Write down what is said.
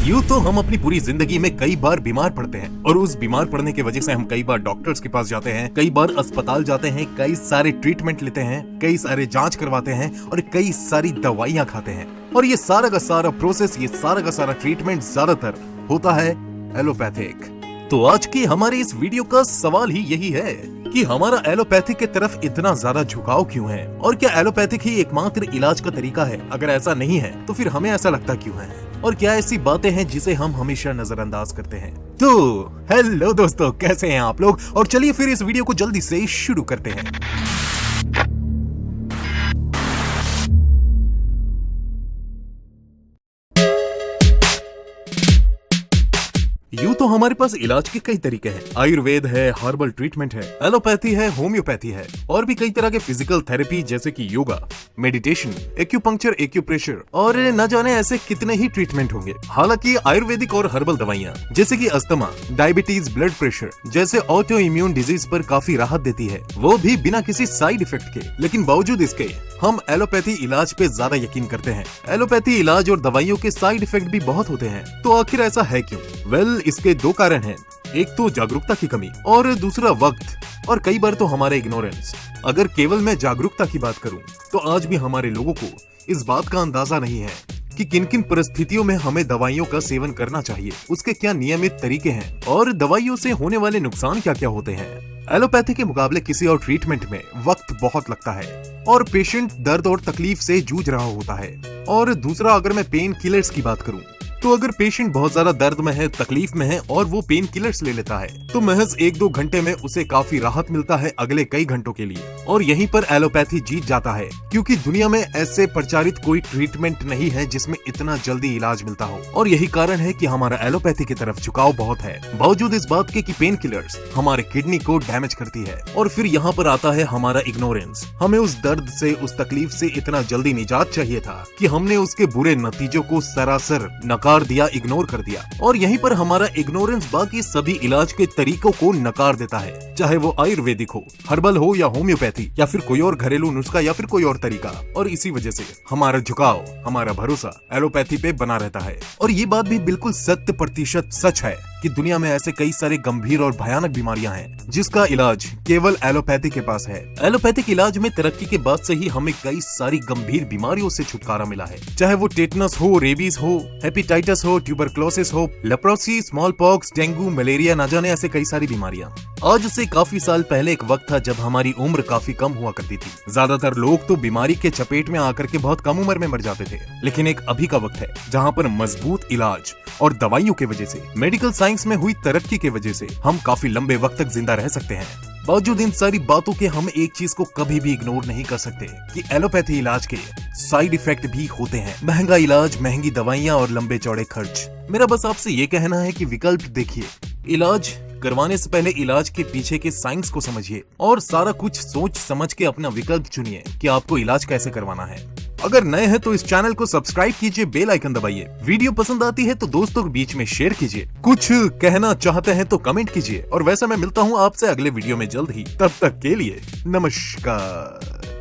यूँ तो हम अपनी पूरी जिंदगी में कई बार बीमार पड़ते हैं और उस बीमार पड़ने की वजह से हम कई बार डॉक्टर्स के पास जाते हैं, कई बार अस्पताल जाते हैं, कई सारे ट्रीटमेंट लेते हैं, कई सारे जांच करवाते हैं और कई सारी दवाइयाँ खाते हैं। और ये सारा का सारा प्रोसेस, ये सारा का सारा ट्रीटमेंट ज्यादातर होता है एलोपैथिक। तो आज की हमारी इस वीडियो का सवाल ही यही है कि हमारा एलोपैथिक की तरफ इतना ज्यादा झुकाव क्यों है और क्या एलोपैथिक ही एकमात्र इलाज का तरीका है? अगर ऐसा नहीं है तो फिर हमें ऐसा लगता क्यों है? और क्या ऐसी बातें हैं जिसे हम हमेशा नजरअंदाज करते हैं? तो हेलो दोस्तों, कैसे हैं आप लोग? और चलिए फिर इस वीडियो को जल्दी से शुरू करते हैं। यूँ तो हमारे पास इलाज के कई तरीके हैं। आयुर्वेद है, हर्बल ट्रीटमेंट है, एलोपैथी है, होम्योपैथी है और भी कई तरह के फिजिकल थेरेपी जैसे कि योगा, मेडिटेशन, एक्यूपंक्चर, एक्यूप्रेशर और न जाने ऐसे कितने ही ट्रीटमेंट होंगे। हालांकि आयुर्वेदिक और हर्बल दवाइयाँ जैसे कि अस्थमा, डायबिटीज, ब्लड प्रेशर जैसे ऑटो इम्यून डिजीज पर काफी राहत देती है, वो भी बिना किसी साइड इफेक्ट के। लेकिन बावजूद इसके हम एलोपैथी इलाज पे ज्यादा यकीन करते हैं। एलोपैथी इलाज और दवाइयों के साइड इफेक्ट भी बहुत होते हैं, तो आखिर ऐसा है क्यों? वेल, इसके दो कारण हैं। एक तो जागरूकता की कमी और दूसरा वक्त और कई बार तो हमारे इग्नोरेंस। अगर केवल मैं जागरूकता की बात करूं तो आज भी हमारे लोगों को इस बात का अंदाजा नहीं है कि किन किन परिस्थितियों में हमें दवाइयों का सेवन करना चाहिए, उसके क्या नियमित तरीके हैं और दवाइयों से होने वाले नुकसान क्या क्या होते हैं। एलोपैथी के मुकाबले किसी और ट्रीटमेंट में वक्त बहुत लगता है और पेशेंट दर्द और तकलीफ से जूझ रहा होता है। और दूसरा, अगर मैं पेन किलर्स की बात करूं तो अगर पेशेंट बहुत ज्यादा दर्द में है, तकलीफ में है और वो पेन किलर्स ले लेता है तो महज 1-2 घंटे में उसे काफी राहत मिलता है अगले कई घंटों के लिए। और यहीं पर एलोपैथी जीत जाता है, क्योंकि दुनिया में ऐसे प्रचारित कोई ट्रीटमेंट नहीं है जिसमें इतना जल्दी इलाज मिलता हो। और यही कारण है कि हमारा एलोपैथी की तरफ झुकाव बहुत है, बावजूद इस बात के कि पेन किलर्स हमारे किडनी को डैमेज करती है। और फिर यहाँ पर आता है हमारा इग्नोरेंस। हमें उस दर्द से, उस तकलीफ से इतना जल्दी निजात चाहिए था कि हमने उसके बुरे नतीजों को सरासर नकार दिया, इग्नोर कर दिया। और यहीं पर हमारा इग्नोरेंस बाकी सभी इलाज के तरीकों को नकार देता है, चाहे वो आयुर्वेदिक हो, हर्बल हो या होम्योपैथी या फिर कोई और घरेलू नुस्खा या फिर कोई और तरीका। और इसी वजह से हमारा झुकाव, हमारा भरोसा एलोपैथी पे बना रहता है। और ये बात भी बिल्कुल 100% सच है कि दुनिया में ऐसे कई सारे गंभीर और भयानक बीमारियां हैं जिसका इलाज केवल एलोपैथी के पास है। एलोपैथिक इलाज में तरक्की के बाद से ही हमें कई सारी गंभीर बीमारियों से छुटकारा मिला है, चाहे वो टेटनस हो, रेबीज हो, हेपेटाइटिस हो, ट्यूबरक्लोसिस हो, leprosy, small pox, dengue, malaria, न जाने ऐसे कई सारी बीमारियां। आज से काफी साल पहले एक वक्त था जब हमारी उम्र काफी कम हुआ करती थी। ज्यादातर लोग तो बीमारी के चपेट में आकर के बहुत कम उम्र में मर जाते थे। लेकिन एक अभी का वक्त है जहाँ पर मजबूत इलाज और दवाइयों की वजह से, मेडिकल साइंस में हुई तरक्की की वजह से हम काफी लंबे वक्त तक जिंदा रह सकते हैं। बावजूद इन सारी बातों के हम एक चीज को कभी भी इग्नोर नहीं कर सकते कि एलोपैथी इलाज के साइड इफेक्ट भी होते हैं। महंगा इलाज, महंगी दवाइयाँ और लंबे चौड़े खर्च। मेरा बस आपसे ये कहना है कि विकल्प देखिए, इलाज करवाने से पहले इलाज के पीछे के साइंस को समझिए और सारा कुछ सोच समझ के अपना विकल्प चुनिए कि आपको इलाज कैसे करवाना है। अगर नए हैं तो इस चैनल को सब्सक्राइब कीजिए, बेल आइकन दबाइए। वीडियो पसंद आती है तो दोस्तों के बीच में शेयर कीजिए। कुछ कहना चाहते हैं तो कमेंट कीजिए। और वैसे मैं मिलता हूँ आपसे अगले वीडियो में जल्द ही। तब तक के लिए नमस्कार।